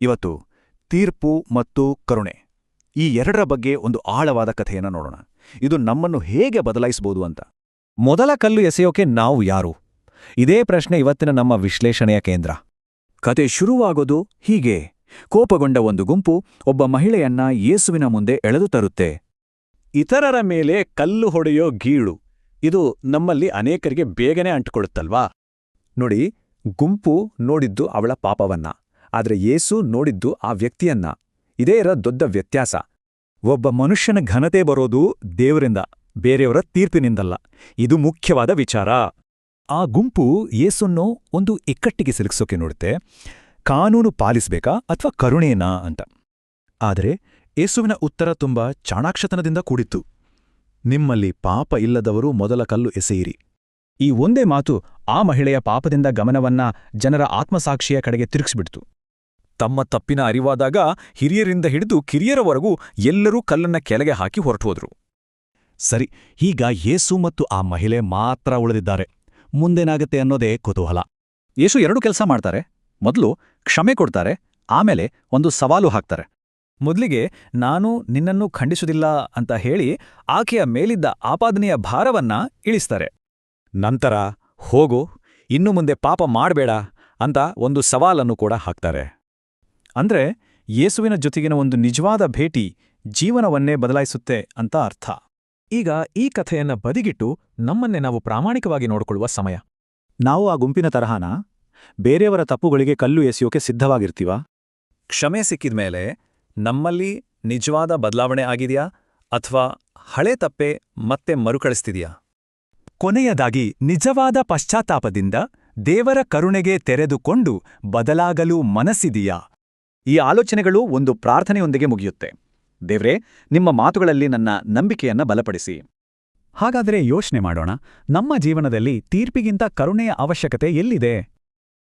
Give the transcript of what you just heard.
ಇವತ್ತು ತೀರ್ಪು ಮತ್ತು ಕರುಣೆ ಈ ಎರಡರ ಬಗ್ಗೆ ಒಂದು ಆಳವಾದ ಕಥೆಯನ್ನು ನೋಡೋಣ. ಇದು ನಮ್ಮನ್ನು ಹೇಗೆ ಬದಲಾಯಿಸಬಹುದು ಅಂತ. ಮೊದಲ ಕಲ್ಲು ಎಸೆಯೋಕೆ ನಾವು ಯಾರು? ಇದೇ ಪ್ರಶ್ನೆ ಇವತ್ತಿನ ನಮ್ಮ ವಿಶ್ಲೇಷಣೆಯ ಕೇಂದ್ರ. ಕತೆ ಶುರುವಾಗೋದು ಹೀಗೆ. ಕೋಪಗೊಂಡ ಒಂದು ಗುಂಪು ಒಬ್ಬ ಮಹಿಳೆಯನ್ನ ಯೇಸುವಿನ ಮುಂದೆ ಎಳೆದು ತರುತ್ತೆ. ಇತರರ ಮೇಲೆ ಕಲ್ಲು ಹೊಡೆಯೋ ಗೀಳು ಇದು ನಮ್ಮಲ್ಲಿ ಅನೇಕರಿಗೆ ಬೇಗನೆ ಅಂಟಿಕೊಳ್ಳುತ್ತಲ್ವಾ? ನೋಡಿ, ಗುಂಪು ನೋಡಿದ್ದು ಅವಳ ಪಾಪವನ್ನ, ಆದ್ರೆ ಯೇಸು ನೋಡಿದ್ದು ಆ ವ್ಯಕ್ತಿಯನ್ನ. ಇದೇ ದೊಡ್ಡ ವ್ಯತ್ಯಾಸ. ಒಬ್ಬ ಮನುಷ್ಯನ ಘನತೆ ಬರೋದು ದೇವರಿಂದ, ಬೇರೆಯವರ ತೀರ್ಪಿನಿಂದಲ್ಲ. ಇದು ಮುಖ್ಯವಾದ ವಿಚಾರ. ಆ ಗುಂಪು ಯೇಸುನ್ನು ಒಂದು ಇಕ್ಕಟ್ಟಿಗೆ ಸಿಲುಕಿಸೋಕೆ ನೋಡುತ್ತೆ. ಕಾನೂನು ಪಾಲಿಸ್ಬೇಕಾ ಅಥವಾ ಕರುಣೇನಾ ಅಂತ. ಆದರೆ ಯೇಸುವಿನ ಉತ್ತರ ತುಂಬಾ ಚಾಣಾಕ್ಷತನದಿಂದ ಕೂಡಿತ್ತು. ನಿಮ್ಮಲ್ಲಿ ಪಾಪ ಇಲ್ಲದವರು ಮೊದಲ ಕಲ್ಲು ಎಸೆಯಿರಿ. ಈ ಒಂದೇ ಮಾತು ಆ ಮಹಿಳೆಯ ಪಾಪದಿಂದ ಗಮನವನ್ನ ಜನರ ಆತ್ಮಸಾಕ್ಷಿಯ ಕಡೆಗೆ ತಿರುಗಿಸ್ಬಿಡ್ತು. ತಮ್ಮ ತಪ್ಪಿನ ಅರಿವಾದಾಗ ಹಿರಿಯರಿಂದ ಹಿಡಿದು ಕಿರಿಯರವರೆಗೂ ಎಲ್ಲರೂ ಕಲ್ಲನ್ನ ಕೆಳಗೆ ಹಾಕಿ ಹೊರಟುಹೋದ್ರು. ಸರಿ, ಈಗ ಯೇಸು ಮತ್ತು ಆ ಮಹಿಳೆ ಮಾತ್ರ ಉಳಿದಿದ್ದಾರೆ. ಮುಂದೇನಾಗತ್ತೆ ಅನ್ನೋದೇ ಕುತೂಹಲ. ಯೇಸು ಎರಡು ಕೆಲಸ ಮಾಡ್ತಾರೆ. ಮೊದಲು ಕ್ಷಮೆ ಕೊಡ್ತಾರೆ, ಆಮೇಲೆ ಒಂದು ಸವಾಲು ಹಾಕ್ತಾರೆ. ಮೊದಲಿಗೆ ನಾನು ನಿನ್ನನ್ನು ಖಂಡಿಸುವುದಿಲ್ಲ ಅಂತ ಹೇಳಿ ಆಕೆಯ ಮೇಲಿದ್ದ ಆಪಾದನೆಯ ಭಾರವನ್ನ ಇಳಿಸ್ತಾರೆ. ನಂತರ ಹೋಗು, ಇನ್ನು ಮುಂದೆ ಪಾಪ ಮಾಡಬೇಡ ಅಂತ ಒಂದು ಸವಾಲನ್ನು ಕೂಡ ಹಾಕ್ತಾರೆ. ಅಂದ್ರೆ ಯೇಸುವಿನ ಜೊತೆಗಿನ ಒಂದು ನಿಜವಾದ ಭೇಟಿ ಜೀವನವನ್ನೇ ಬದಲಾಯಿಸುತ್ತೆ ಅಂತ ಅರ್ಥ. ಈಗ ಈ ಕಥೆಯನ್ನ ಬದಿಗಿಟ್ಟು ನಮ್ಮನ್ನೇ ನಾವು ಪ್ರಾಮಾಣಿಕವಾಗಿ ನೋಡಿಕೊಳ್ಳುವ ಸಮಯ. ನಾವು ಆ ಗುಂಪಿನ ತರಹನ ಬೇರೆಯವರ ತಪ್ಪುಗಳಿಗೆ ಕಲ್ಲು ಎಸೆಯೋಕೆ ಸಿದ್ಧವಾಗಿರ್ತೀವಾ? ಕ್ಷಮೆ ಸಿಕ್ಕಿದ್ಮೇಲೆ ನಮ್ಮಲ್ಲಿ ನಿಜವಾದ ಬದಲಾವಣೆ ಆಗಿದೆಯಾ ಅಥವಾ ಹಳೆ ತಪ್ಪೆ ಮತ್ತೆ ಮರುಕಳಿಸ್ತಿದೆಯಾ? ಕೊನೆಯದಾಗಿ, ನಿಜವಾದ ಪಶ್ಚಾತ್ತಾಪದಿಂದ ದೇವರ ಕರುಣೆಗೆ ತೆರೆದುಕೊಂಡು ಬದಲಾಗಲು ಮನಸ್ಸಿದೆಯಾ? ಈ ಆಲೋಚನೆಗಳು ಒಂದು ಪ್ರಾರ್ಥನೆಯೊಂದಿಗೆ ಮುಗಿಯುತ್ತೆ. ದೇವ್ರೇ, ನಿಮ್ಮ ಮಾತುಗಳಲ್ಲಿ ನನ್ನ ನಂಬಿಕೆಯನ್ನ ಬಲಪಡಿಸಿ. ಹಾಗಾದರೆ ಯೋಚನೆ ಮಾಡೋಣ, ನಮ್ಮ ಜೀವನದಲ್ಲಿ ತೀರ್ಪಿಗಿಂತ ಕರುಣೆಯ ಅವಶ್ಯಕತೆ ಎಲ್ಲಿದೆ?